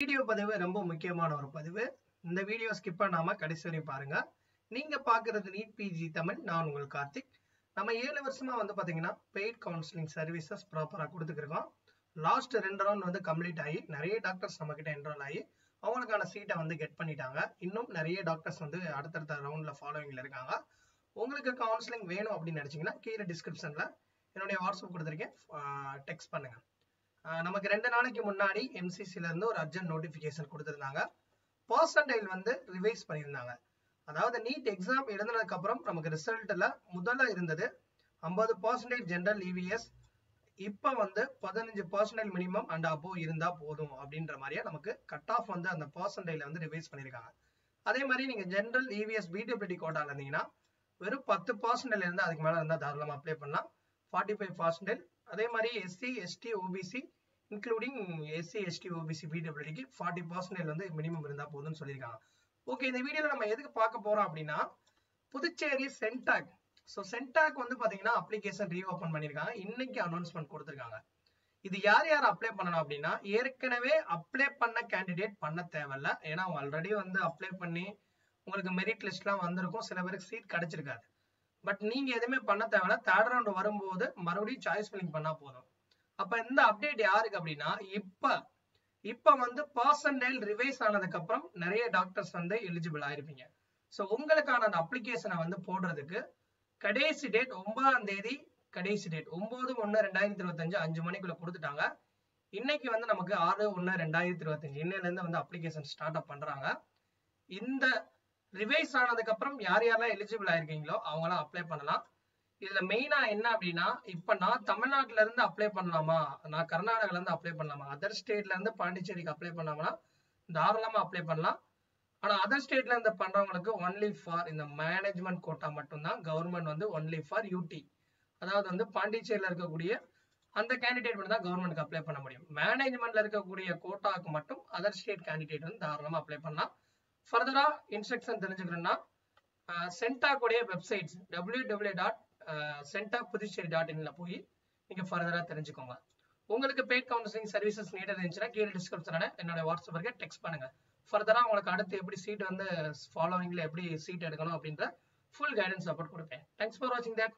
Video பதிவு ரொம்ப முக்கியமான ஒரு பதிவு. இந்த வீடியோ ஸ்கிப் பண்ணாம கடைசி வரை பாருங்க. நீங்க பாக்குறது நீட் பிஜி தமிழ். நான் உங்கள் கார்த்திக். நம்ம 7 வருஷமா வந்து பாத்தீங்கன்னா பெய்ட் கவுன்சிலிங் சர்வீசஸ் ப்ராப்பரா கொடுத்துருக்கோம். லாஸ்ட் 2 ரவுண்ட் வந்து கம்ப்ளீட் ஆகி நிறைய டாக்டர்ஸ் நம்ம கிட்ட என்ரோல் ஆகி அவங்களுக்கான சீட்டை வந்து கெட் பண்ணிட்டாங்க. இன்னும் நிறைய டாக்டர்ஸ் வந்து அடுத்தடுத்த ரவுண்ட்ல ஃபாலோவிங்ல இருக்காங்க. உங்களுக்கு கவுன்சிலிங் வேணும் அப்படின்னு நினைச்சீங்கன்னா கீழே டிஸ்கிரிப்ஷன்ல என்னுடைய வாட்ஸ்அப் கொடுத்துருக்கேன், டெக்ஸ்ட் பண்ணுங்க. நமக்கு 2 நாளைக்கு முன்னாடி எம்சிசில இருந்து ஒரு அர்ஜென்ட் நோட்டிபிகேஷன் கொடுத்திருந்தாங்க. பர்சன்டைல் வந்து ரிவைஸ் பண்ணியிருந்தாங்க. அதாவது நீட் எக்ஸாம் எழுதுனதுக்கு அப்புறம் நமக்கு ரிசல்ட்ல முதல்ல இருந்தது 50% ஜெனரல் இவிஎஸ். இப்ப வந்து 15% மினிமம் அண்ட் அபோ இருந்தா போதும் அப்படின்ற மாதிரியா நமக்கு கட் ஆஃப் வந்து அந்த பர்சன்டைல வந்து ரிவைஸ் பண்ணியிருக்காங்க. அதே மாதிரி நீங்க ஜெனரல் இவிஎஸ் பிடபிள்யூடி கோட்டால இருந்தீங்கன்னா வெறும் 10% இருந்தா அதுக்கு மேல இருந்தா தாராளமா அப்ளை பண்ணலாம். 45%. அதே மாதிரி SC ST OBC including SC ST OBC பிடபிள்யூடிக்கு 40% வந்து மினிமம் இருந்தா போதும்னு சொல்லியிருக்காங்க. ஓகே, இந்த வீடியோல நம்ம எதுக்கு பார்க்க போறோம் அப்படின்னா புதுச்சேரி சென்டாக். ஸோ சென்டாக் வந்து பாத்தீங்கன்னா அப்ளிகேஷன் ரீஓபன் பண்ணியிருக்காங்க. இன்னைக்கு அனௌன்ஸ்மெண்ட் கொடுத்துருக்காங்க. இது யார் யார் அப்ளை பண்ணணும் அப்படின்னா ஏற்கனவே அப்ளை பண்ண கேண்டிடேட் பண்ண தேவையில்ல. ஏன்னா அவங்க ஆல்ரெடி வந்து அப்ளை பண்ணி உங்களுக்கு மெரிட் லிஸ்ட்லாம் வந்திருக்கும். சில பேருக்கு சீட் கிடைச்சிருக்காது. பட் நீங்க எதுவுமே பண்ண தேவையில்ல. தேர்ட் ரவுண்ட் வரும்போது மறுபடியும் சாய்ஸ் ஃபில்லிங் பண்ணா போதும். அப்ப இந்த அப்டேட் யாருக்கு அப்படின்னா இப்ப வந்து பர்சன்டைல் ரிவைஸ் ஆனதுக்கு அப்புறம் நிறைய டாக்டர்ஸ் வந்து எலிஜிபிள் ஆயிருப்பீங்க. ஸோ உங்களுக்கான அந்த அப்ளிகேஷனை வந்து போடுறதுக்கு கடைசி டேட் 9ஆம் தேதி. கடைசி டேட் 9/1/2025 5 மணிக்குள்ள கொடுத்துட்டாங்க. இன்னைக்கு வந்து நமக்கு 6/1/2025 இன்னையில இருந்து வந்து அப்ளிகேஷன் ஸ்டார்ட் அப் பண்றாங்க. இந்த ரிவைஸ் ஆனதுக்கு அப்புறம் யார் யாரெல்லாம் எலிஜிபிள் ஆயிருக்கீங்களோ அவங்களாம் அப்ளை பண்ணலாம். இதுல மெயினா என்ன அப்படின்னா இப்ப நான் தமிழ்நாட்டுல இருந்து அப்ளை பண்ணலாமா, நான் கர்நாடகால இருந்து அப்ளை பண்ணலாமா, அதர் ஸ்டேட்ல இருந்து பாண்டிச்சேரிக்கு அப்ளை பண்ணலாமா, தாராளமா அப்ளை பண்ணலாம். ஆனா அதர் ஸ்டேட்ல இருந்து பண்றவங்களுக்கு ஒன்லி ஃபார் இந்த மேனேஜ்மெண்ட் கோட்டா மட்டும்தான். கவர்மெண்ட் வந்து ஒன்லி ஃபார் யூடி, அதாவது வந்து பாண்டிச்சேரியில இருக்கக்கூடிய அந்த கேண்டிடேட் மட்டும் தான் கவர்மெண்ட்க்கு அப்ளை பண்ண முடியும். மேனேஜ்மெண்ட்ல இருக்கக்கூடிய கோட்டாக்கு மட்டும் அதர் ஸ்டேட் கேண்டிடேட் வந்து தாராளமா அப்ளை பண்ணலாம். ஃபர்தரா இன்ஸ்ட்ரக்ஷன் தெரிஞ்சுக்கணும்னா சென்டாக்குடைய வெப்சைட்ஸ் www.centakpuducherry.in போய் நீங்க ஃபர்தரா தெரிஞ்சுக்கோங்க. உங்களுக்கு பெய்ட் கவுன்சிலிங் சர்வீசஸ் நீட் இருந்துச்சுன்னா கீழே டிஸ்கிரிப்ஷன்ல என்னோட வாட்ஸ்அப்க்கு டெக்ஸ்ட் பண்ணுங்க. ஃபர்தரா உங்களுக்கு அடுத்து எப்படி சீட் வந்து ஃபாலோவிங்ல எப்படி சீட் எடுக்கணும் அப்படின்ற ஃபுல் கைடன்ஸ் சப்போர்ட் கொடுப்பேன். தேங்க்ஸ் ஃபார் வாட்சிங் தட்.